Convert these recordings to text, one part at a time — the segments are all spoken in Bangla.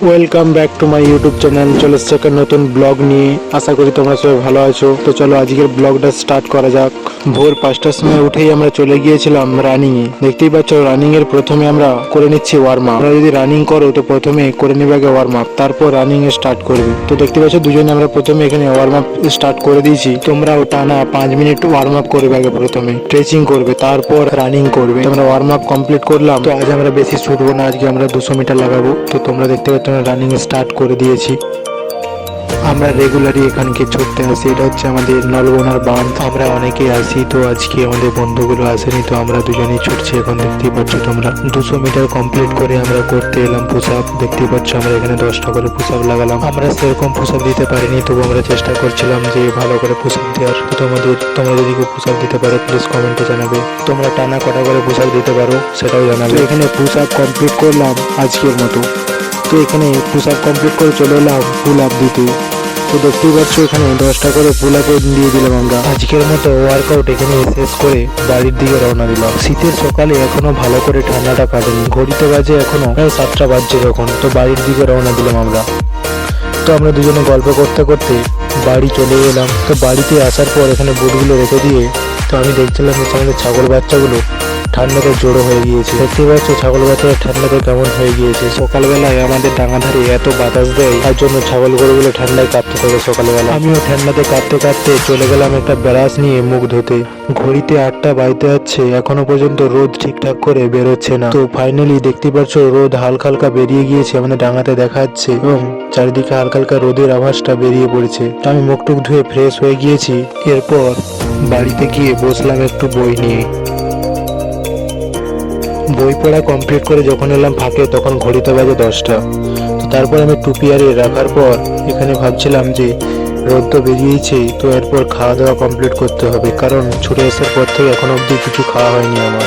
Welcome back to my YouTube channel. চলে এসেছে একটা নতুন ব্লগ নিয়ে। আশা করি তোমরা সবাই ভালো আছো। তো চলো আজকের ব্লগটা স্টার্ট করা যাক। ভোর 5টার সময় উঠেই আমরা চলে গিয়েছিলাম রানিং এ। দেখতেই পাচ্ছ রানিং এর প্রথমে আমরা করে নিচ্ছি ওয়ার্ম আপ। তোমরা যদি রানিং করো তো প্রথমে করে নেবে আগে ওয়ার্ম আপ, তারপর রানিং এ স্টার্ট করবে। তো দেখতে পাচ্ছ দুজনে আমরা প্রথমে এখানে ওয়ার্ম আপ স্টার্ট করে দিয়েছি। তোমরাও টানা 5 মিনিট ওয়ার্ম আপ করবে আগে, প্রথমে স্ট্রেচিং করবে, তারপর রানিং করবে। আমরা ওয়ার্ম আপ কমপ্লিট করলাম। তো আজ আমরা বেশি ছুটবো না, আজকে আমরা 200 মিটার লাগাবো। তো তোমরা দেখতে পাচ্ছ রানিং স্টার্ট করে দিয়েছি। আমরা রেগুলারই এখানকে ছুটতে আসি, এটা হচ্ছে আমাদের নলবনার বাঁধ। আমরা অনেকেই আসি, তো আজকে আমাদের বন্ধুগুলো আসেনি, তো আমরা দুজনেই ছুটছি। এখন দেখতেই পাচ্ছ তোমরা 200 মিটার কমপ্লিট করে আমরা করতে এলাম পুশ আপ। দেখতেই পাচ্ছ আমরা এখানে 10টা করে পুশ আপ লাগালাম। আমরা সেরকম পুশ আপ দিতে পারিনি, তবু আমরা চেষ্টা করছিলাম যে ভালো করে পুশ আপ দেওয়ার। তো তোমরা যদি কেউ পুশ আপ দিতে পারো প্লিজ কমেন্টে জানাবে। তোমরা টানা কটা করে পুশ আপ দিতে পারো সেটাও জানাবে। এখানে পুশ আপ কমপ্লিট করলাম আজকের মতো। তো এখানে পুশ আপ কমপ্লিট করে চলে এলাম পুল আপ দিতে। তো দেখতেই পাচ্ছ এখানে 10টা করে পুল আপ দিয়ে দিলাম আমরা। আজকের মতো ওয়ার্কআউট এখানে শেষ করে বাড়ির দিকে রওনা দিলাম। শীতের সকালে এখনো ভালো করে ঠান্ডাটা কাটেনি, ঘড়িতে বাজে এখনো প্রায় 7টা বাজছে যখন। তো বাড়ির দিকে রওনা দিলাম আমরা। তো আমরা দুজনে গল্প করতে করতে বাড়ি চলে এলাম। তো বাড়িতে আসার পর এখানে বুটগুলো রেখে দিয়ে তো আমি দেখছিলাম যে আমাদের ছাগল বাচ্চাগুলো ঠান্ডাতে জড়ো হয়ে গিয়েছে। দেখতে পাচ্ছ ছাগল বাচ্চারা ঠান্ডাতে কেমন হয়ে গিয়েছে। সকালবেলায় আমাদের ডাঙা ধারে এত বাতাস দেয়, তার জন্য ছাগল গরুগুলো ঠান্ডায় কাঁপতে থাকে সকালবেলা। আমিও ঠান্ডাতে কাঁপতে কাঁপতে চলে গেলাম একটা ব্রাশ নিয়ে মুখ ধুতে। ঘড়িতে 8টা বাজতে যাচ্ছে, এখনো পর্যন্ত রোদ ঠিকঠাক করে বেরোচ্ছে না। তো ফাইনালি দেখতে পাচ্ছ রোদ হালকা হালকা বেরিয়ে গিয়েছে, আমাদের ডাঙাতে দেখা যাচ্ছে এবং চারিদিকে হালকা হালকা রোদের আভাসটা বেরিয়ে পড়েছে। তো আমি মুখ টুক ধুয়ে ফ্রেশ হয়ে গিয়েছি। এরপর বাড়িতে গিয়ে বসলাম একটু বই নিয়ে। বই পড়া কমপ্লিট করে যখন এলাম ফাঁকে, তখন ঘড়িতে বাজে 10টা। তো তারপর আমি টুপি আরে রাখার পর এখানে ভাবছিলাম যে রোদ তো বেরিয়েছে, তো এরপর খাওয়া দাওয়া কমপ্লিট করতে হবে, কারণ ছুটে আসার পর থেকে এখনো অবধি কিছু খাওয়া হয়নি আমার।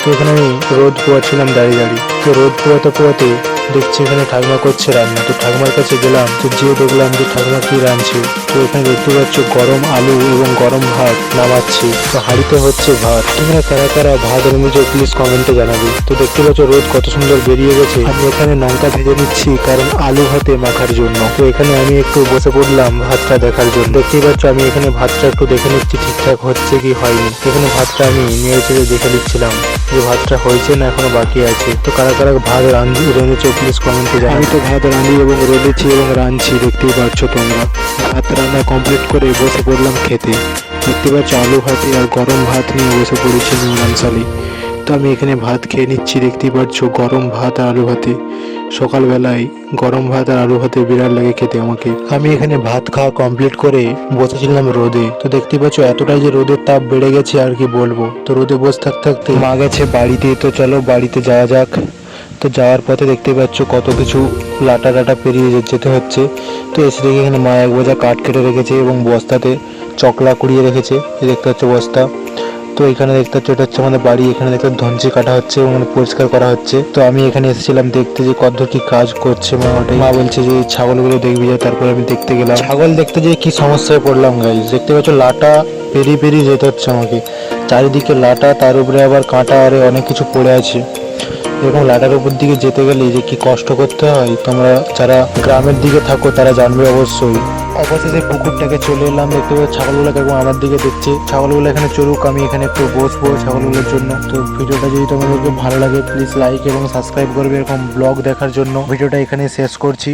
তো এখানে আমি রোদ পোয়াচ্ছিলাম দাঁড়িয়ে দাঁড়িয়ে। তো রোদ পোয়াতে পোয়াতে দেখছি এখানে ঠাকুমা করছে রান্না। তো ঠাকুমার কাছে গেলাম, তো যেয়ে দেখলাম যে ঠাকুমা কি রাঁধছে। তো এখানে দেখতে পাচ্ছ গরম আলু এবং গরম ভাত নামাচ্ছি। তো হাঁড়িতে হচ্ছে ভাত। তোমরা কারা কারা ভাত রেঁধেছো প্লিজ কমেন্টে জানাবে। তো দেখতে পাচ্ছ রোদ কত সুন্দর বেরিয়ে গেছে। আমি এখানে লঙ্কা ভেজে নিচ্ছি কারণ আলু ভাতে মাখার জন্য। তো এখানে আমি একটু বসে পড়লাম ভাতটা দেখার জন্য। দেখতেই পাচ্ছ আমি এখানে ভাতটা একটু দেখে নিচ্ছি ঠিকঠাক হচ্ছে কি হয়নি। এখানে ভাতটা আমি নেড়ে চেড়ে দেখে নিচ্ছিলাম যে ভাতটা হয়েছে না এখনো বাকি আছে। তো কারা কারা ভাত রেঁধেছো প্লিজ কমেন্টে জানাবে। আমি তো ভাত রাঁধি এবং রেঁধেছি এবং রাঁধছি, দেখতেই পাচ্ছ তোমরা। ভাত রান্না কমপ্লিট করে বসে পড়লাম খেতে। দেখতে পাচ্ছ আলু ভাতে আর গরম ভাত নিয়ে বসে পড়েছি নিয়মানুসারে। তো আমি এখানে ভাত খেয়ে নিচ্ছি, দেখতেই পাচ্ছ গরম ভাত আর আলু ভাতে। সকালবেলায় গরম ভাত আর আলু ভাতে বিরাট লাগে খেতে আমাকে। আমি এখানে ভাত খাওয়া কমপ্লিট করে বসেছিলাম রোদে। তো দেখতে পাচ্ছ এতটাই যে রোদের তাপ বেড়ে গেছে আর কি বলবো। তো রোদে বসে থাকতে থাকতে মা গেছে বাড়িতে। তো চলো বাড়িতে যাওয়া যাক। তো যাওয়ার পথে দেখতে পাচ্ছ কত কিছু লাটা লাটা পেরিয়ে যেতে হচ্ছে। তো এসে দেখে এখানে মা এক বোঝা কাঠ কেটে রেখেছে এবং বস্তাতে চকলা কুড়িয়ে রেখেছে। এই দেখতে পাচ্ছ বস্তা। তো এখানে দেখতে পাচ্ছ এটা হচ্ছে আমাদের বাড়ি। এখানে দেখতে ধনচি কাটা হচ্ছে এবং পরিষ্কার করা হচ্ছে। তো আমি এখানে এসেছিলাম দেখতে যে কতদূর কি কাজ করছে মা। ওটাই মা বলছে যে ছাগলগুলো দেখবি যায়, তারপরে আমি দেখতে গেলাম। ছাগল দেখতে যেয়ে কি সমস্যায় পড়লাম গাইস। দেখতে পাচ্ছ লাটা পেরিয়ে পেরিয়ে যেতে হচ্ছে আমাকে। চারিদিকে লাটা, তার উপরে আবার কাঁটা আর অনেক কিছু পড়ে আছে। এরকম লাটার উপর দিকে যেতে গেলে যে কি কষ্ট করতে হয়, তোমরা যারা গ্রামের দিকে থাকো তারা জানবে অবশ্যই। অবশেষে পুকুরটাকে চলে এলাম। দেখতে পাচ্ছি ছাগলগুলো কেমন আমার দিকে দেখছে। ছাগলগুলো এখানে চড়ুক, আমি এখানে একটু বসবো ছাগলগুলোর জন্য। তো ভিডিওটা যদি তোমাদেরকে ভালো লাগে প্লিজ লাইক এবং সাবস্ক্রাইব করবে এরকম ব্লগ দেখার জন্য। ভিডিওটা এখানে শেষ করছি।